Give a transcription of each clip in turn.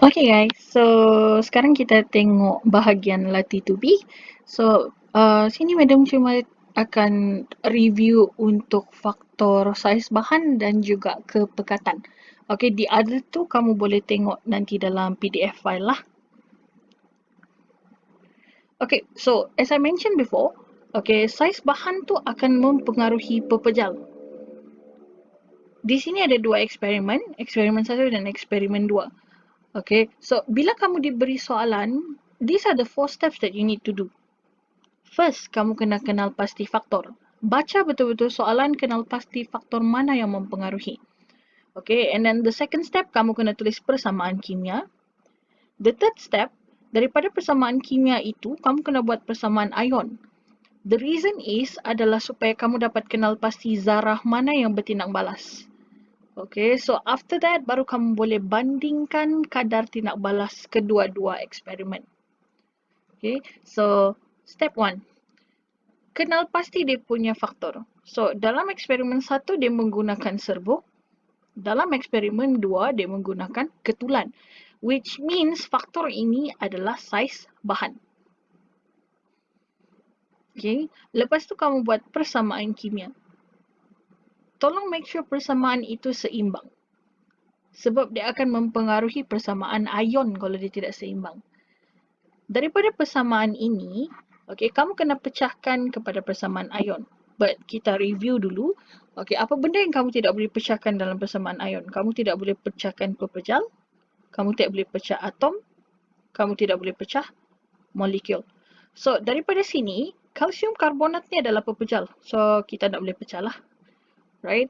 Okay guys, so sekarang kita tengok bahagian latih tubi. So, sini madam cuma akan review untuk faktor saiz bahan dan juga kepekatan. Okay, the other tu kamu boleh tengok nanti dalam PDF file lah. Okay, so as I mentioned before, okay, saiz bahan tu akan mempengaruhi pepejal. Di sini ada dua eksperimen, eksperimen 1 dan eksperimen 2. Okay, so bila kamu diberi soalan, these are the 4 steps that you need to do. First, kamu kena kenal pasti faktor. Baca betul-betul soalan, kenal pasti faktor mana yang mempengaruhi. Okay, and then the second step, kamu kena tulis persamaan kimia. The third step, daripada persamaan kimia itu, kamu kena buat persamaan ion. The reason is adalah supaya kamu dapat kenal pasti zarah mana yang bertindak balas. Okay, so after that, baru kamu boleh bandingkan kadar tindak balas kedua-dua eksperimen. Okay, so step 1. Kenal pasti dia punya faktor. So, dalam eksperimen 1, dia menggunakan serbuk. Dalam eksperimen 2, dia menggunakan ketulan. Which means faktor ini adalah saiz bahan. Okay, lepas tu kamu buat persamaan kimia. Tolong make sure persamaan itu seimbang. Sebab dia akan mempengaruhi persamaan ion kalau dia tidak seimbang. Daripada persamaan ini, okay, kamu kena pecahkan kepada persamaan ion. But kita review dulu. Okay, apa benda yang kamu tidak boleh pecahkan dalam persamaan ion? Kamu tidak boleh pecahkan pepejal, kamu tidak boleh pecah atom, kamu tidak boleh pecah molekul. So, daripada sini, kalsium karbonat ni adalah pepejal. So, kita tak boleh pecah lah. Right?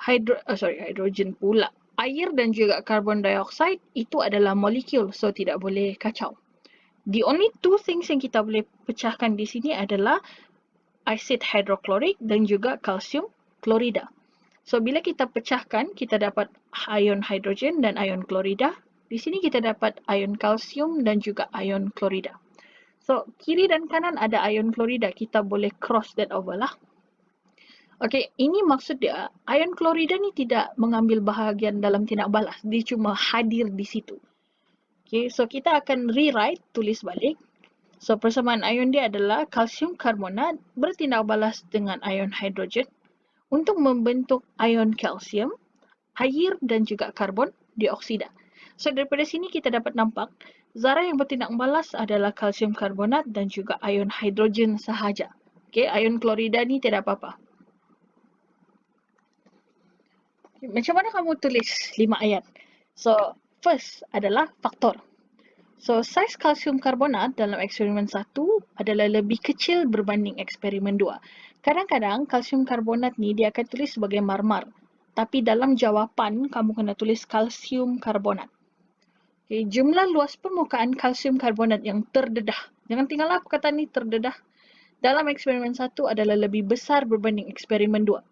Hidrogen pula. Air dan juga karbon dioksida itu adalah molekul. So, tidak boleh kacau. The only two things yang kita boleh pecahkan di sini adalah asid hidroklorik dan juga kalsium klorida. So, bila kita pecahkan, kita dapat ion hidrogen dan ion klorida. Di sini kita dapat ion kalsium dan juga ion klorida. So, kiri dan kanan ada ion klorida. Kita boleh cross that over lah. Okay, ini maksud dia, ion klorida ni tidak mengambil bahagian dalam tindak balas. Dia cuma hadir di situ. Okay, so kita akan rewrite, tulis balik. So, persamaan ion dia adalah kalsium karbonat bertindak balas dengan ion hidrogen untuk membentuk ion kalsium, air dan juga karbon dioksida. So, daripada sini kita dapat nampak zarah yang bertindak balas adalah kalsium karbonat dan juga ion hidrogen sahaja. Okay, ion klorida ni tidak apa-apa. Macam mana kamu tulis 5 ayat? So, first adalah faktor. So, saiz kalsium karbonat dalam eksperimen 1 adalah lebih kecil berbanding eksperimen 2. Kadang-kadang kalsium karbonat ni dia akan tulis sebagai marmar. Tapi dalam jawapan, kamu kena tulis kalsium karbonat. Okay, jumlah luas permukaan kalsium karbonat yang terdedah. Jangan tinggallah perkataan ni terdedah. Dalam eksperimen 1 adalah lebih besar berbanding eksperimen 2.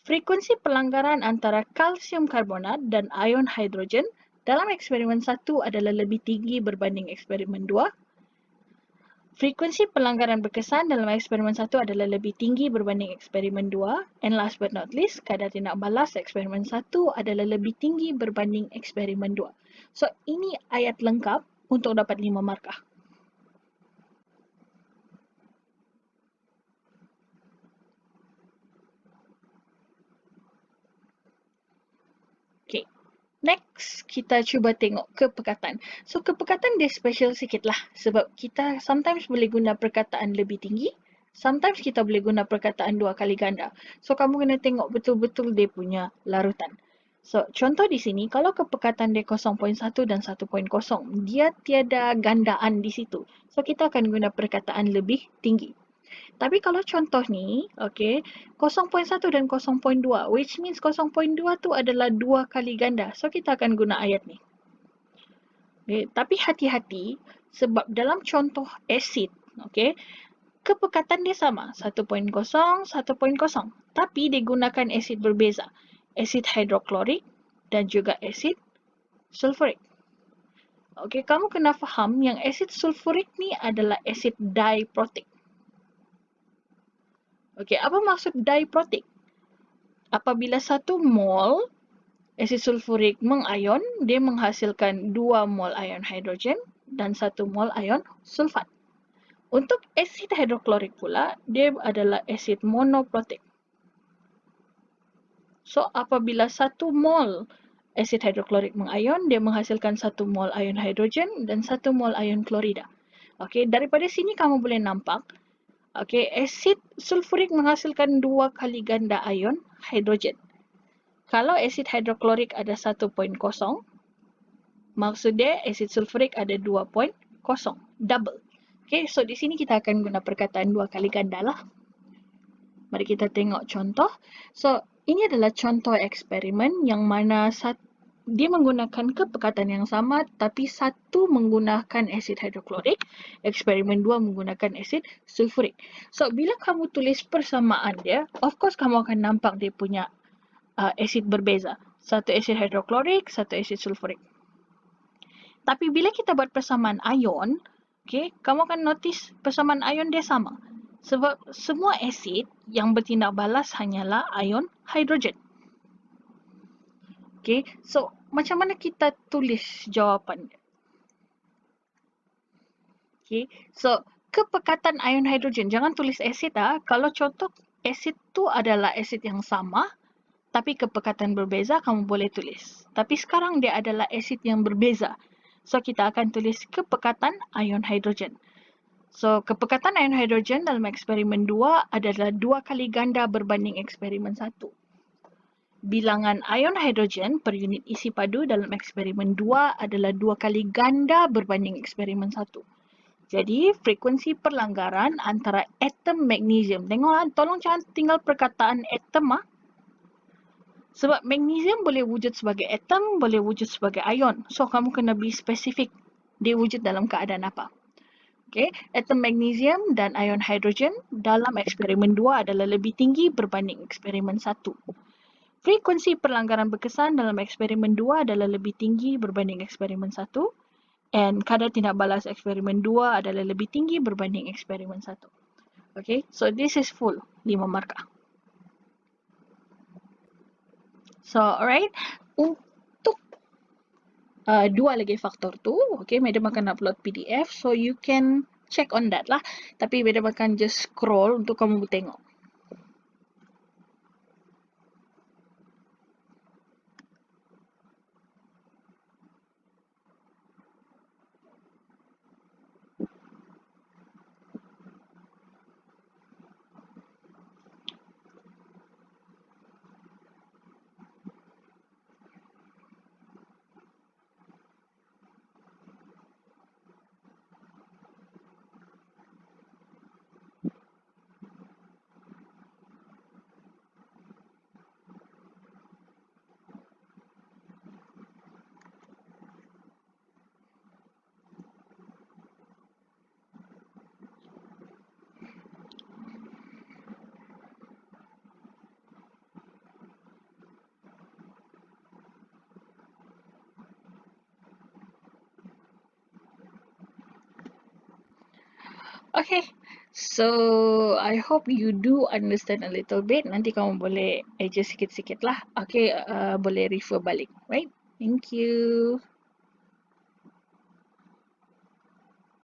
Frekuensi pelanggaran antara kalsium karbonat dan ion hidrogen dalam eksperimen 1 adalah lebih tinggi berbanding eksperimen 2. Frekuensi pelanggaran berkesan dalam eksperimen 1 adalah lebih tinggi berbanding eksperimen 2. And last but not least, kadar tindak balas eksperimen 1 adalah lebih tinggi berbanding eksperimen 2. So, ini ayat lengkap untuk dapat 5 markah. Okay. Next, kita cuba tengok kepekatan. So, kepekatan dia special sikit lah. Sebab kita sometimes boleh guna perkataan lebih tinggi. Sometimes kita boleh guna perkataan 2 kali ganda. So, kamu kena tengok betul-betul dia punya larutan. So, contoh di sini, kalau kepekatan dia 0.1 dan 1.0, dia tiada gandaan di situ. So, kita akan guna perkataan lebih tinggi. Tapi kalau contoh ni, okay, 0.1 dan 0.2, which means 0.2 tu adalah 2 kali ganda. So, kita akan guna ayat ni. Okay, tapi hati-hati sebab dalam contoh asid, okay, kepekatan dia sama, 1.0, 1.0. Tapi digunakan asid berbeza. Asid hidroklorik dan juga asid sulfurik. Okay, kamu kena faham yang asid sulfurik ni adalah asid diprotik. Okey, apa maksud diprotik? Apabila 1 mol Asid sulfurik mengayon, dia menghasilkan 2 mol ion hidrogen dan 1 mol ion sulfat. Untuk asid hidroklorik pula, dia adalah asid monoprotik. So, apabila 1 mol asid hidroklorik mengayon, dia menghasilkan 1 mol ion hidrogen dan 1 mol ion klorida. Okey, daripada sini kamu boleh nampak, okey, asid sulfurik menghasilkan 2 kali ganda ion hidrogen. Kalau asid hidroklorik ada 1.0, maksud dia asid sulfurik ada 2.0, double. Okey, so di sini kita akan guna perkataan 2 kali ganda lah. Mari kita tengok contoh. So, ini adalah contoh eksperimen yang mana dia menggunakan kepekatan yang sama tapi satu menggunakan asid hidroklorik, eksperimen 2 menggunakan asid sulfurik. So, bila kamu tulis persamaan dia, of course kamu akan nampak dia punya asid berbeza. Satu asid hidroklorik, satu asid sulfurik. Tapi bila kita buat persamaan ion, okay, kamu akan notice persamaan ion dia sama. Sebab semua asid yang bertindak balas hanyalah ion hidrogen. Okay, so macam mana kita tulis jawapan dia? Okay, so kepekatan ion hidrogen, jangan tulis asid lah. Kalau contoh asid tu adalah asid yang sama, tapi kepekatan berbeza, kamu boleh tulis. Tapi sekarang dia adalah asid yang berbeza. So kita akan tulis kepekatan ion hidrogen. So, kepekatan ion hidrogen dalam eksperimen 2 adalah 2 kali ganda berbanding eksperimen 1. Bilangan ion hidrogen per unit isi padu dalam eksperimen 2 adalah 2 kali ganda berbanding eksperimen 1. Jadi, frekuensi perlanggaran antara atom magnesium. Tengok, tolong jangan tinggal perkataan atom. Sebab magnesium boleh wujud sebagai atom, boleh wujud sebagai ion. So, kamu kena be spesifik dia wujud dalam keadaan apa. Okay, atom magnesium dan ion hidrogen dalam eksperimen 2 adalah lebih tinggi berbanding eksperimen 1. Frekuensi perlanggaran berkesan dalam eksperimen 2 adalah lebih tinggi berbanding eksperimen 1. And kadar tindak balas eksperimen 2 adalah lebih tinggi berbanding eksperimen 1. Okay, so this is full 5 markah. So, alright. Untuk 2 lagi faktor tu, okay, madam akan upload PDF, so you can check on that lah. Tapi madam akan just scroll untuk kamu tengok. Okay, so I hope you do understand a little bit. Nanti kamu boleh adjust sikit-sikit lah. Okay, boleh refer balik, right? Thank you.